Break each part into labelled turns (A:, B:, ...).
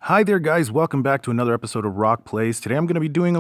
A: Hi there guys, welcome back to another episode of Rock Plays. Today I'm going to be doing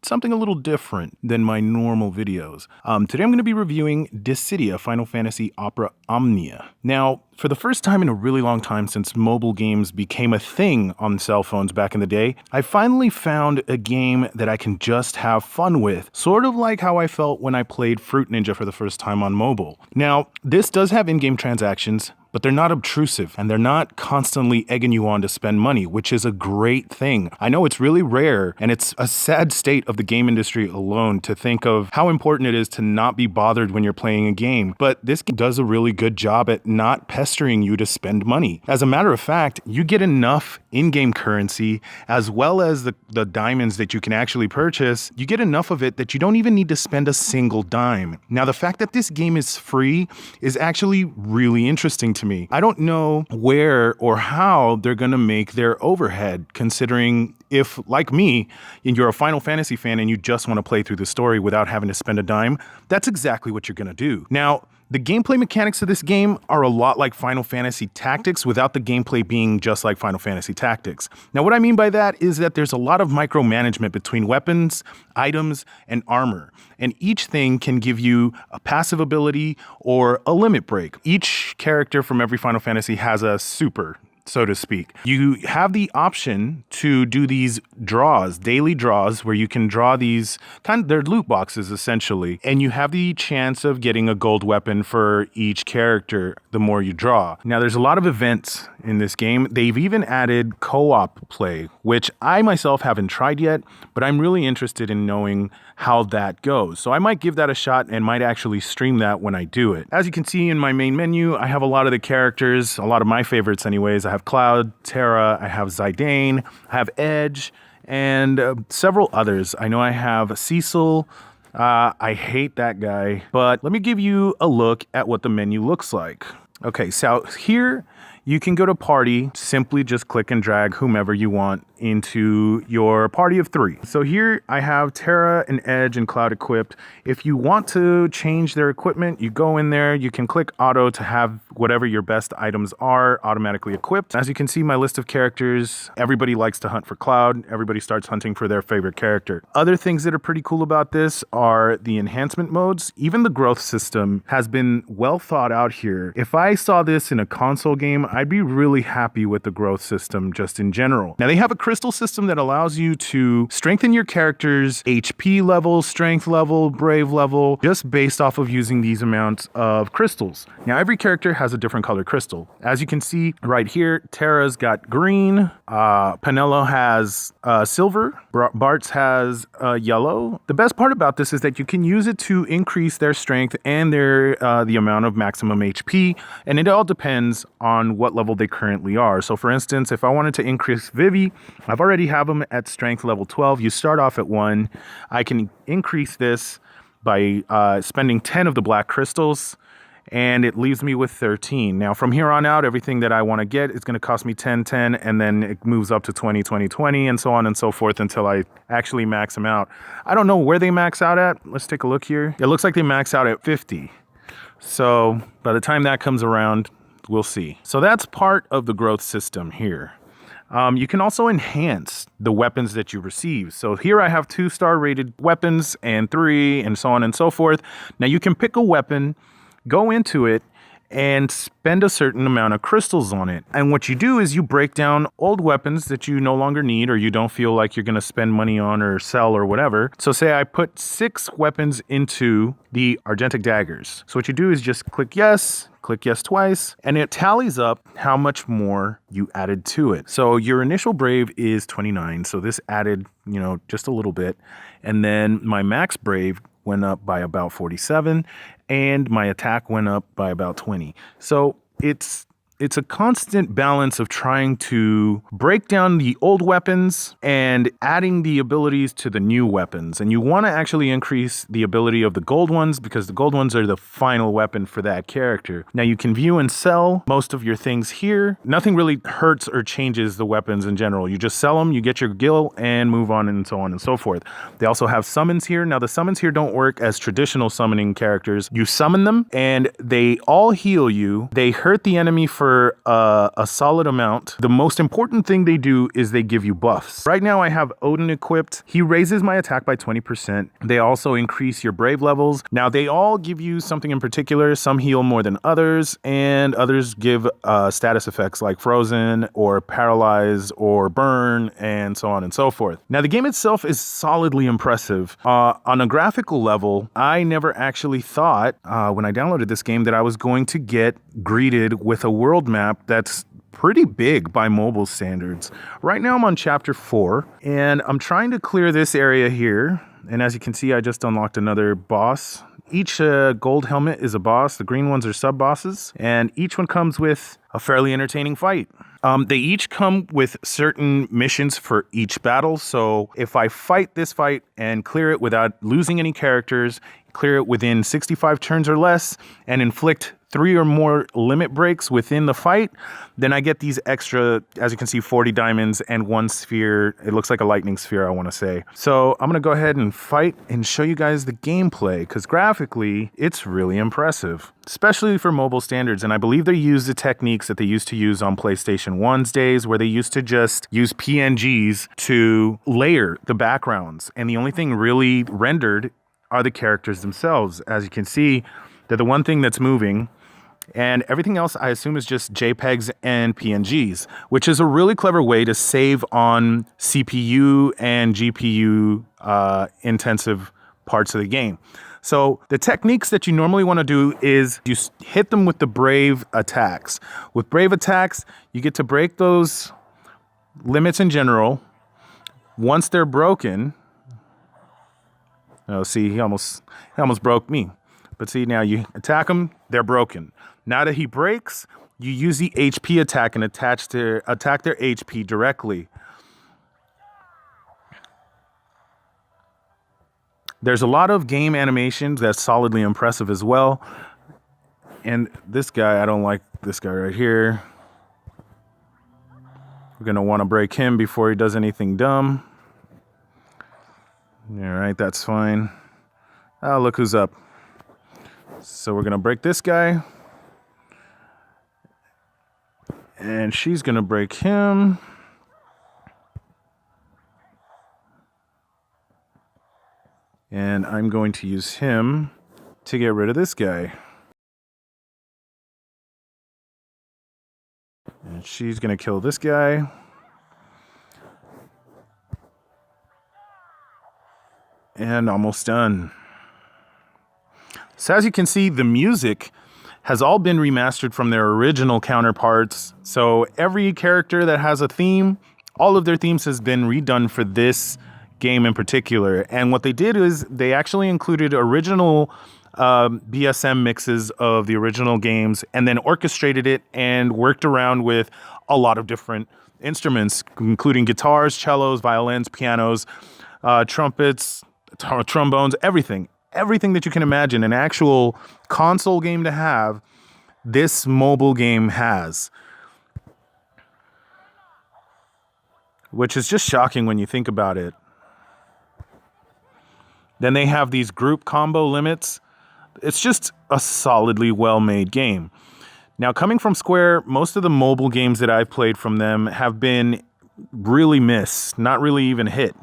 A: something a little different than my normal videos. Today I'm going to be reviewing Dissidia, Final Fantasy Opera Omnia. Now, for the first time in a really long time since mobile games became a thing on cell phones back in the day, I finally found a game that I can just have fun with, sort of like how I felt when I played Fruit Ninja for the first time on mobile. Now, this does have in-game transactions, but they're not obtrusive and they're not constantly egging you on to spend money, which is a great thing. I know it's really rare and it's a sad state of the game industry alone to think of how important it is to not be bothered when you're playing a game, but this game does a really good job at not pestering you to spend money. As a matter of fact, you get enough in-game currency as well as the diamonds that you can actually purchase. You get enough of it that you don't even need to spend a single dime. Now, the fact that this game is free is actually really interesting to me. I don't know where or how they're going to make their overhead, considering if, like me, you're a Final Fantasy fan and you just want to play through the story without having to spend a dime, that's exactly what you're going to do. Now, the gameplay mechanics of this game are a lot like Final Fantasy Tactics without the gameplay being just like Final Fantasy Tactics. Now, what I mean by that is that there's a lot of micromanagement between weapons, items, and armor. And each thing can give you a passive ability or a limit break. Each character from every Final Fantasy has a super, so to speak. You have the option to do these draws, daily draws, where you can draw these they're loot boxes essentially, and you have the chance of getting a gold weapon for each character the more you draw. Now, there's a lot of events in this game. They've even added co-op play, which I myself haven't tried yet, but I'm really interested in knowing how that goes. So I might give that a shot and might actually stream that when I do it. As you can see in my main menu, I have a lot of the characters, a lot of my favorites anyways. I have Cloud, Terra, I have Zidane, I have Edge, and several others. I know I have Cecil. I hate that guy, but let me give you a look at what the menu looks like. Okay, so here you can go to party, simply just click and drag whomever you want into your party of 3. So here I have Terra and Edge and Cloud equipped. If you want to change their equipment, you go in there, you can click auto to have whatever your best items are automatically equipped. As you can see, my list of characters, everybody likes to hunt for Cloud. Everybody starts hunting for their favorite character. Other things that are pretty cool about this are the enhancement modes. Even the growth system has been well thought out here. If I saw this in a console game, I'd be really happy with the growth system just in general. Now, they have a crystal system that allows you to strengthen your character's HP level, strength level, brave level, just based off of using these amounts of crystals. Now, every character has a different color crystal. As you can see right here, Terra's got green, Penelo has silver, Bart's has yellow. The best part about this is that you can use it to increase their strength and their the amount of maximum HP, and it all depends on what level they currently are. So for instance, if I wanted to increase Vivi, I've already have them at strength level 12. You start off at 1. I can increase this by spending 10 of the black crystals, and it leaves me with 13. Now, from here on out, everything that I want to get is going to cost me 10, 10, and then it moves up to 20, 20, 20, and so on and so forth until I actually max them out. I don't know where they max out at. Let's take a look here. It looks like they max out at 50. So by the time that comes around, we'll see. So that's part of the growth system here. You can also enhance the weapons that you receive. So here I have 2-star rated weapons and 3 and so on and so forth. Now you can pick a weapon, go into it, and spend a certain amount of crystals on it. And what you do is you break down old weapons that you no longer need or you don't feel like you're going to spend money on or sell or whatever. So say I put 6 weapons into the Argentic daggers. So what you do is just click yes twice, and it tallies up how much more you added to it. So your initial brave is 29. So this added, just a little bit. And then my max brave went up by about 47, and my attack went up by about 20. So it's a constant balance of trying to break down the old weapons and adding the abilities to the new weapons. And you want to actually increase the ability of the gold ones because the gold ones are the final weapon for that character. Now you can view and sell most of your things here. Nothing really hurts or changes the weapons in general. You just sell them, you get your gil, and move on and so on and so forth. They also have summons here. Now the summons here don't work as traditional summoning characters. You summon them and they all heal you. They hurt the enemy for for a solid amount. The most important thing they do is they give you buffs. Right now I have Odin equipped. He raises my attack by 20%. They also increase your brave levels. Now they all give you something in particular. Some heal more than others, and others give status effects like frozen or paralyze or burn and so on and so forth. Now the game itself is solidly impressive. On a graphical level, I never actually thought when I downloaded this game that I was going to get greeted with a world map that's pretty big by mobile standards. Right now I'm on chapter 4 and I'm trying to clear this area here. And as you can see, I just unlocked another boss. Each gold helmet is a boss. The green ones are sub bosses, and each one comes with a fairly entertaining fight. They each come with certain missions for each battle. So if I fight this fight and clear it without losing any characters, clear it within 65 turns or less, and inflict 3 or more limit breaks within the fight, then I get these extra, as you can see, 40 diamonds and 1 sphere. It looks like a lightning sphere, I want to say. So I'm going to go ahead and fight and show you guys the gameplay, because graphically, it's really impressive, especially for mobile standards. And I believe they use the techniques that they used to use on PlayStation 1's days, where they used to just use PNGs to layer the backgrounds. And the only thing really rendered are the characters themselves. As you can see, they're the one thing that's moving. And everything else, I assume, is just JPEGs and PNGs, which is a really clever way to save on CPU and GPU intensive parts of the game. So the techniques that you normally want to do is you hit them with the brave attacks. With brave attacks, you get to break those limits in general. Once they're broken, oh, see, he almost broke me. But see, now you attack them, they're broken. Now that he breaks, you use the HP attack and attack their HP directly. There's a lot of game animations that's solidly impressive as well. And this guy, I don't like this guy right here. We're going to want to break him before he does anything dumb. All right, that's fine. Oh, look who's up. So we're going to break this guy. And she's going to break him. And I'm going to use him to get rid of this guy. And she's going to kill this guy. And almost done. So as you can see, the music has all been remastered from their original counterparts. So every character that has a theme, all of their themes has been redone for this game in particular. And what they did is they actually included original BSM mixes of the original games and then orchestrated it and worked around with a lot of different instruments, including guitars, cellos, violins, pianos, trumpets, trombones, everything. Everything that you can imagine an actual console game to have, this mobile game has. Which is just shocking when you think about it. Then they have these group combo limits. It's just a solidly well-made game. Now, coming from Square, most of the mobile games that I've played from them have been really miss, not really even hit.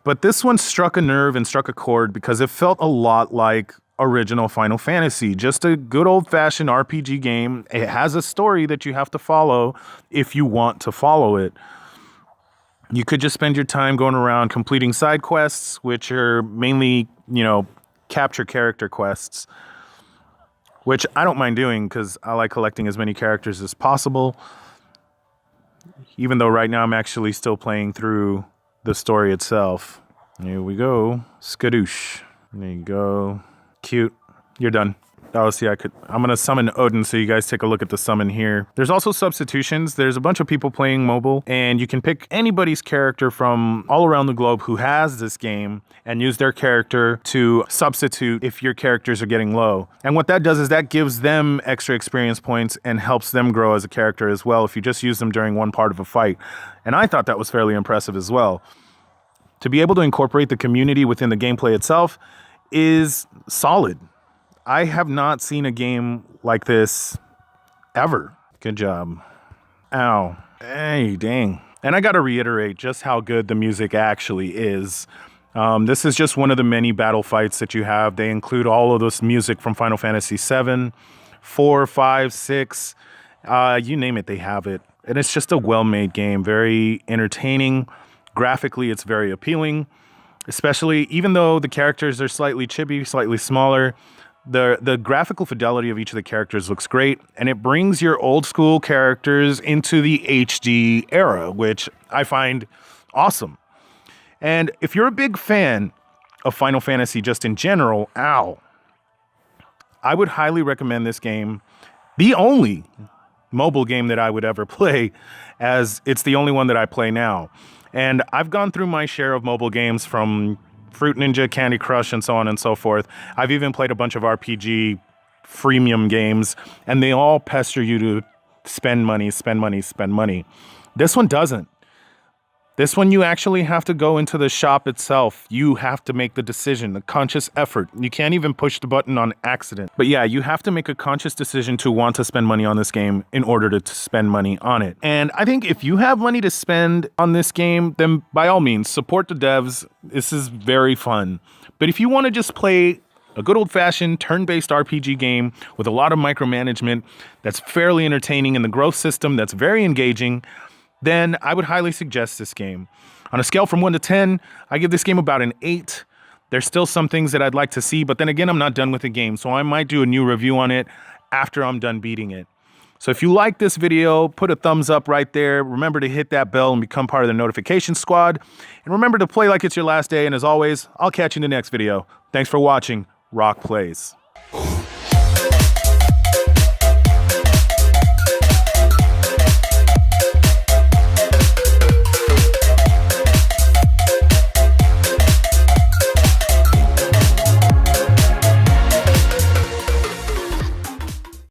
A: But this one struck a nerve and struck a chord because it felt a lot like original Final Fantasy. Just a good old-fashioned RPG game. It has a story that you have to follow if you want to follow it. You could just spend your time going around completing side quests, which are mainly, capture character quests, which I don't mind doing because I like collecting as many characters as possible. Even though right now I'm actually still playing through the story itself. Here we go. Skadoosh. There you go. Cute. You're done. Oh, see, I'm going to summon Odin so you guys take a look at the summon here. There's also substitutions. There's a bunch of people playing mobile, and you can pick anybody's character from all around the globe who has this game and use their character to substitute if your characters are getting low. And what that does is that gives them extra experience points and helps them grow as a character as well if you just use them during one part of a fight. And I thought that was fairly impressive as well. To be able to incorporate the community within the gameplay itself is solid. I have not seen a game like this ever. Good job. Ow. Hey, dang. And I gotta reiterate just how good the music actually is. This is just one of the many battle fights that you have. They include all of this music from Final Fantasy VII, 4, 5, 6, you name it, they have it. And it's just a well-made game, very entertaining. Graphically, it's very appealing, especially even though the characters are slightly chibi, slightly smaller. The graphical fidelity of each of the characters looks great, and it brings your old school characters into the HD era, which I find awesome. And if you're a big fan of Final Fantasy just in general, I would highly recommend this game. The only mobile game that I would ever play, as it's the only one that I play now. And I've gone through my share of mobile games from Fruit Ninja, Candy Crush, and so on and so forth. I've even played a bunch of RPG freemium games, and they all pester you to spend money, spend money, spend money. This one doesn't. This one, you actually have to go into the shop itself. You have to make the decision, the conscious effort. You can't even push the button on accident. But yeah, you have to make a conscious decision to want to spend money on this game in order to spend money on it. And I think if you have money to spend on this game, then by all means, support the devs. This is very fun. But if you want to just play a good old-fashioned turn-based RPG game with a lot of micromanagement that's fairly entertaining and the growth system that's very engaging, then I would highly suggest this game. On a scale from 1 to 10, I give this game about an 8. There's still some things that I'd like to see, but then again, I'm not done with the game, so I might do a new review on it after I'm done beating it. So if you like this video, put a thumbs up right there. Remember to hit that bell and become part of the notification squad. And remember to play like it's your last day, and as always, I'll catch you in the next video. Thanks for watching Rock Plays.